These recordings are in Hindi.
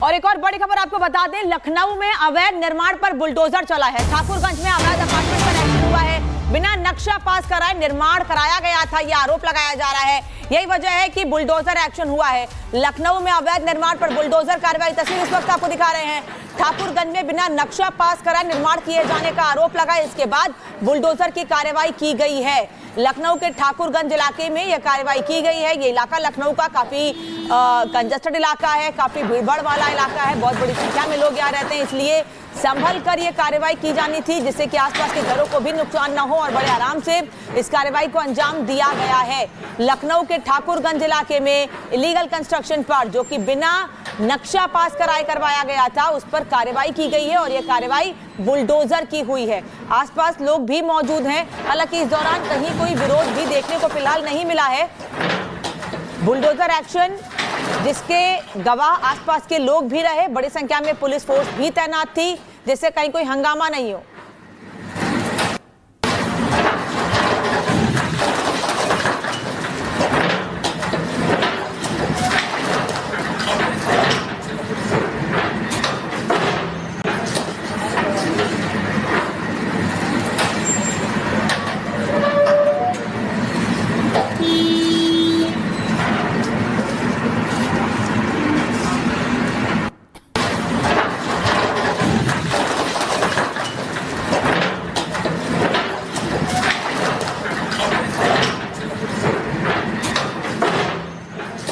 और एक और बड़ी खबर आपको बता दें, लखनऊ में अवैध निर्माण पर बुलडोजर चला है। ठाकुरगंज में अवैध अपार्टमेंट पर एक्शन हुआ है। बिना नक्शा पास कराए निर्माण कराया गया था, यह आरोप लगाया जा रहा है। यही वजह है कि बुलडोजर एक्शन हुआ है। लखनऊ में अवैध निर्माण पर बुलडोजर कार्रवाई, तस्वीर इस वक्त आपको दिखा रहे हैं। ठाकुरगंज में बिना नक्शा पास कराए निर्माण किए जाने का आरोप लगा, इसके बाद बुलडोजर की कार्रवाई की गई है। लखनऊ के ठाकुरगंज इलाके में यह कार्रवाई की गई है। ये इलाका लखनऊ का काफी कंजस्टेड इलाका है, काफी भीड़भाड़ वाला इलाका है, बहुत बड़ी संख्या में लोग यहाँ रहते हैं, इसलिए संभल कर ये कार्रवाई की जानी थी, जिससे कि आसपास के घरों को भी नुकसान न हो और बड़े आराम से इस कार्रवाई को अंजाम दिया गया है। लखनऊ के ठाकुरगंज इलाके में इलीगल कंस्ट्रक्शन पर, जो कि बिना नक्शा पास कराए करवाया गया था, उस पर कार्रवाई की गई है और ये कार्रवाई बुलडोजर की हुई है। आसपास लोग भी मौजूद हैं, हालांकि इस दौरान कहीं कोई विरोध भी देखने को फिलहाल नहीं मिला है। बुलडोजर एक्शन जिसके गवाह आसपास के लोग भी रहे, बड़ी संख्या में पुलिस फोर्स भी तैनात थी, जिससे कहीं कोई हंगामा नहीं हो।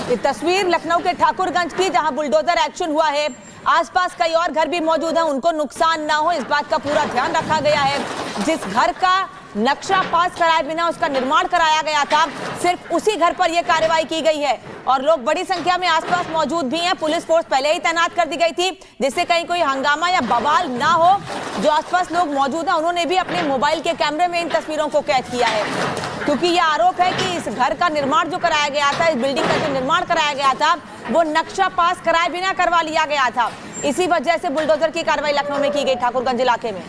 ये तस्वीर लखनऊ के ठाकुरगंज की, जहां बुलडोजर एक्शन हुआ है। आसपास कई और घर भी मौजूद हैं, उनको नुकसान ना हो इस बात का पूरा ध्यान रखा गया है। जिस घर का नक्शा पास कराए बिना उसका निर्माण कराया गया था, सिर्फ उसी घर पर यह कार्रवाई की गई है और लोग बड़ी संख्या में आसपास मौजूद भी हैं। पुलिस फोर्स पहले ही तैनात कर दी गई थी, जिससे कहीं कोई हंगामा या बवाल ना हो। जो आसपास लोग मौजूद हैं, उन्होंने भी अपने मोबाइल के कैमरे में इन तस्वीरों को कैद किया है, क्योंकि यह आरोप है कि इस घर का निर्माण जो कराया गया था, इस बिल्डिंग का जो निर्माण कराया गया था, वो नक्शा पास कराए बिना करवा लिया गया था। इसी वजह से बुलडोजर की कार्रवाई लखनऊ में की गई, ठाकुरगंज इलाके में।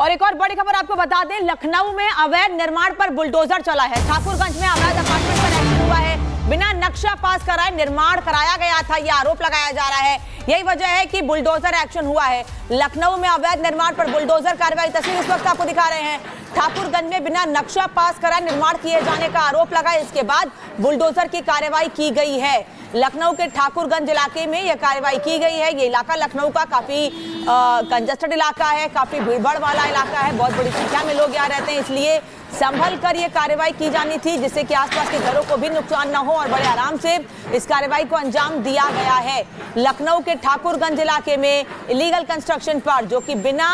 और एक और बड़ी खबर आपको बता दें, लखनऊ में अवैध निर्माण पर बुलडोजर चला है। ठाकुरगंज में अवैध अपार्टमेंट पर एक्शन हुआ है। बिना नक्शा पास कराए निर्माण कराया गया था, यह आरोप लगाया जा रहा है। यही वजह है कि बुलडोजर एक्शन हुआ है। लखनऊ में अवैध निर्माण पर बुलडोजर कार्रवाई, तस्वीर इस वक्त आपको दिखा रहे हैं। ठाकुरगंज में बिना नक्शा पास कराए निर्माण किए जाने का आरोप लगा, इसके बाद बुलडोजर की कार्रवाई की गई है। लखनऊ के ठाकुरगंज इलाके में यह कार्रवाई की गई है। ये इलाका लखनऊ का काफी कंजस्टेड इलाका है, काफी भीड़भाड़ वाला इलाका है, बहुत बड़ी संख्या में लोग यहाँ रहते हैं, इसलिए संभल कर ये कार्रवाई की जानी थी, जिससे कि आसपास के घरों को भी नुकसान न हो और बड़े आराम से इस कार्रवाई को अंजाम दिया गया है। लखनऊ के ठाकुरगंज इलाके में इलीगल कंस्ट्रक्शन पर, जो कि बिना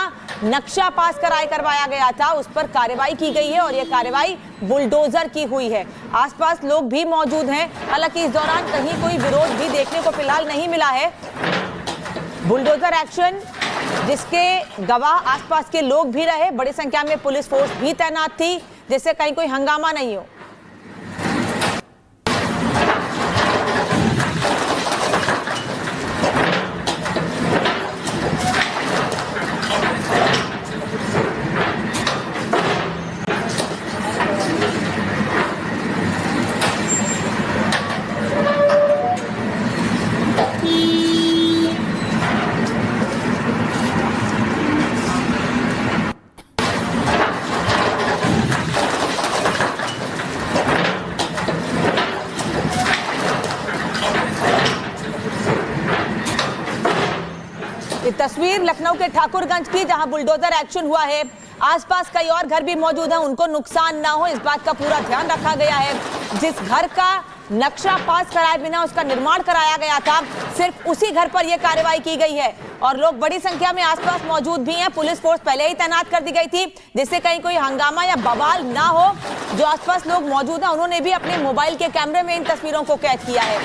नक्शा पास कराए करवाया गया था, उस पर कार्रवाई की गई है और ये कार्रवाई बुलडोजर की हुई है। आसपास लोग भी मौजूद हैं, हालांकि इस दौरान कहीं कोई विरोध भी देखने को फिलहाल नहीं मिला है। बुलडोजर एक्शन जिसके गवाह आसपास के लोग भी रहे, बड़ी संख्या में पुलिस फोर्स भी तैनात थी, जिससे कहीं कोई हंगामा नहीं हो। ये तस्वीर लखनऊ के ठाकुरगंज की, जहां बुलडोजर एक्शन हुआ है। आसपास कई और घर भी मौजूद हैं, उनको नुकसान ना हो इस बात का पूरा ध्यान रखा गया है। जिस घर का नक्शा पास कराए बिना उसका निर्माण कराया गया था, सिर्फ उसी घर पर यह कार्रवाई की गई है और लोग बड़ी संख्या में आसपास मौजूद भी हैं। पुलिस फोर्स पहले ही तैनात कर दी गई थी, जिससे कहीं कोई हंगामा या बवाल ना हो। जो आसपास लोग मौजूद हैं, उन्होंने भी अपने मोबाइल के कैमरे में इन तस्वीरों को कैद किया है,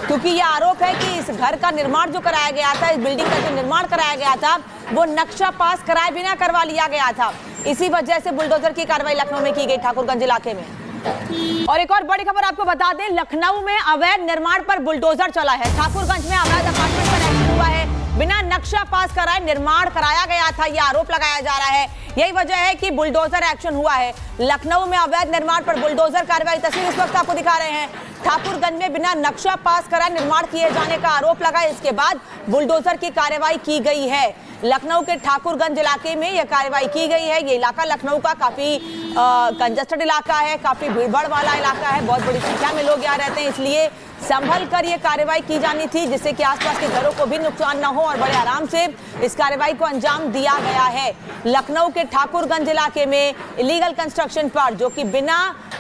क्योंकि यह आरोप है कि इस घर का निर्माण जो कराया गया था, इस बिल्डिंग का जो निर्माण कराया गया था, वो नक्शा पास कराए बिना करवा लिया गया था। इसी वजह से बुलडोजर की कार्रवाई लखनऊ में की गई, ठाकुरगंज इलाके में। और एक और बड़ी खबर आपको बता दें, लखनऊ में अवैध निर्माण पर बुलडोजर चला है। ठाकुरगंज में अवैध अपार्टमेंट पर एक्शन हुआ है। बिना नक्शा नक्शा पास कराए निर्माण कराया गया था, यह आरोप लगाया जा रहा है। यही वजह है कि बुलडोजर एक्शन हुआ है। लखनऊ में अवैध निर्माण पर बुलडोजर कार्रवाई, तस्वीर इस वक्त आपको दिखा रहे हैं। ठाकुरगंज में बिना नक्शा पास कराए निर्माण किए जाने का आरोप लगा, इसके बाद बुलडोजर की कार्रवाई की गई है। लखनऊ के ठाकुरगंज इलाके में यह कार्रवाई की गई है। ये इलाका लखनऊ का काफी कंजस्टेड इलाका है, काफी भीड़भाड़ वाला इलाका है, बहुत बड़ी संख्या में लोग यहाँ रहते हैं, इसलिए संभल कर ये कार्रवाई की जानी थी जिससे कि आसपास के घरों को भी नुकसान न हो और बड़े आराम से इस कार्रवाई को अंजाम दिया गया है। लखनऊ के ठाकुरगंज इलाके में इलीगल कंस्ट्रक्शन पर जो कि बिना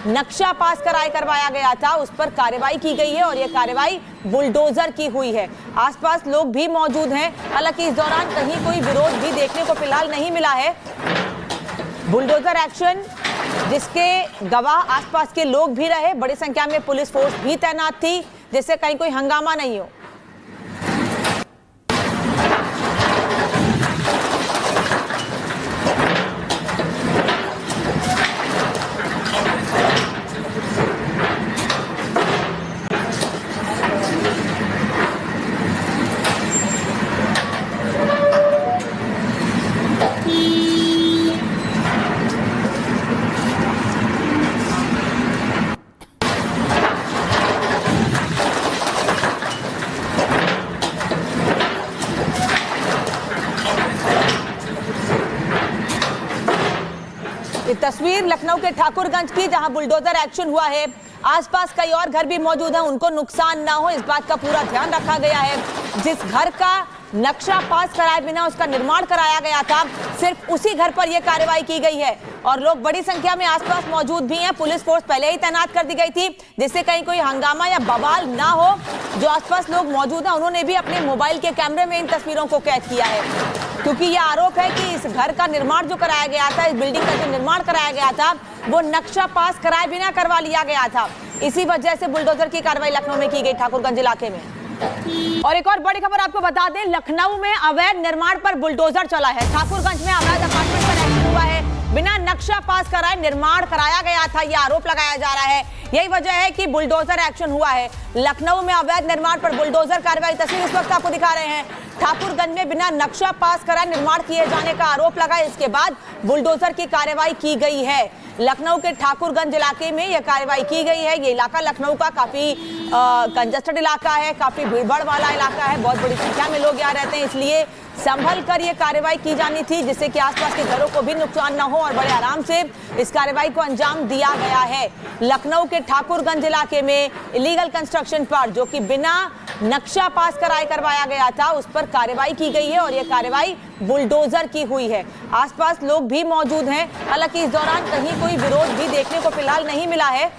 नक्शा पास कराए करवाया गया था उस पर कार्रवाई की गई है और यह कार्रवाई बुलडोजर की हुई है। आसपास लोग भी मौजूद हैं, हालांकि इस दौरान कहीं कोई विरोध भी देखने को फिलहाल नहीं मिला है। बुलडोजर एक्शन जिसके गवाह आसपास के लोग भी रहे, बड़ी संख्या में पुलिस फोर्स भी तैनात थी जिससे कहीं कोई हंगामा नहीं हो। ये तस्वीर लखनऊ के ठाकुरगंज की जहां बुलडोजर एक्शन हुआ है। आसपास कई और घर भी मौजूद हैं, उनको नुकसान ना हो इस बात का पूरा ध्यान रखा गया है। जिस घर का नक्शा पास कराए बिना उसका निर्माण कराया गया था, सिर्फ उसी घर पर यह कार्रवाई की गई है और लोग बड़ी संख्या में आसपास मौजूद भी हैं। पुलिस फोर्स पहले ही तैनात कर दी गई थी जिससे कहीं कोई हंगामा या बवाल ना हो। जो आसपास लोग मौजूद हैं उन्होंने भी अपने मोबाइल के कैमरे में इन तस्वीरों को कैद किया है, क्योंकि यह आरोप है कि इस घर का निर्माण जो कराया गया था, इस बिल्डिंग का जो निर्माण कराया गया था, वो नक्शा पास कराए बिना करवा लिया गया था। इसी वजह से बुलडोजर की कार्रवाई लखनऊ में की गई ठाकुरगंज इलाके में। और एक और बड़ी खबर आपको बता दें, लखनऊ में अवैध निर्माण पर बुलडोजर चला है। ठाकुरगंज में अवैध अपार्टमेंट पर एक्शन हुआ है, बिना नक्शा पास कराए निर्माण कराया गया था, यह आरोप लगाया जा रहा है। यही वजह है कि बुलडोजर एक्शन हुआ है। लखनऊ में अवैध निर्माण पर बुलडोजर कार्रवाई, तस्वीर इस वक्त आपको दिखा रहे हैं। ठाकुरगंज में बिना नक्शा पास कराए निर्माण किए जाने का आरोप लगा, इसके बाद बुलडोजर की कार्रवाई की गई है। लखनऊ के ठाकुरगंज इलाके में यह कार्रवाई की गई है। ये इलाका लखनऊ का काफी कंजस्टेड इलाका है, काफी भीड़भाड़ वाला इलाका है, बहुत बड़ी संख्या में लोग यहाँ रहते हैं, इसलिए संभल कर यह कार्रवाई की जानी थी जिससे कि आसपास के घरों को भी नुकसान न हो और बड़े आराम से इस कार्रवाई को अंजाम दिया गया है। लखनऊ के ठाकुरगंज इलाके में इलीगल कंस्ट्रक्शन पर जो कि बिना नक्शा पास कराए करवाया गया था उस पर कार्रवाई की गई है और यह कार्रवाई बुलडोजर की हुई है। आसपास लोग भी मौजूद हैं, हालांकि इस दौरान कहीं कोई विरोध भी देखने को फिलहाल नहीं मिला है।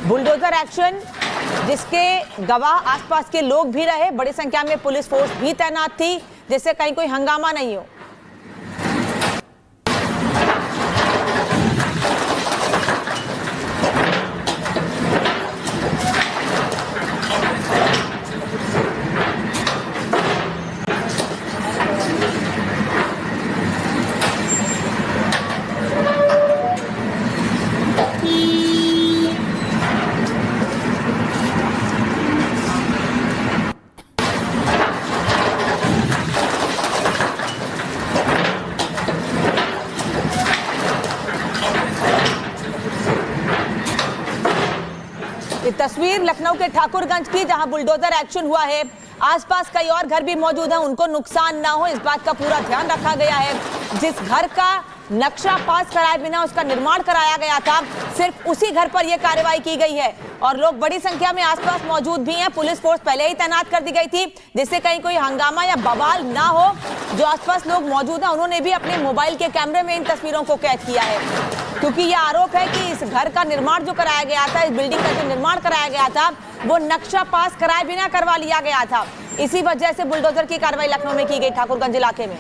बुलडोजर एक्शन जिसके गवाह आसपास के लोग भी रहे, बड़ी संख्या में पुलिस फोर्स भी तैनात थी जिससे कहीं कोई हंगामा नहीं हो। ये तस्वीर लखनऊ के ठाकुरगंज की जहां बुलडोजर एक्शन हुआ है। आसपास कई और घर भी मौजूद हैं, उनको नुकसान ना हो इस बात का पूरा ध्यान रखा गया है। जिस घर का नक्शा पास कराए बिना उसका निर्माण कराया गया था, सिर्फ उसी घर पर यह कार्रवाई की गई है और लोग बड़ी संख्या में आसपास मौजूद भी हैं। पुलिस फोर्स पहले ही तैनात कर दी गई थी जिससे कहीं कोई हंगामा या बवाल ना हो। जो आसपास लोग मौजूद हैं उन्होंने भी अपने मोबाइल के कैमरे में इन तस्वीरों को कैद किया है, क्योंकि यह आरोप है कि इस घर का निर्माण जो कराया गया था, इस बिल्डिंग का जो निर्माण कराया गया था, वो नक्शा पास कराए बिना करवा लिया गया था। इसी वजह से बुलडोजर की कार्रवाई लखनऊ में की गई ठाकुरगंज इलाके में।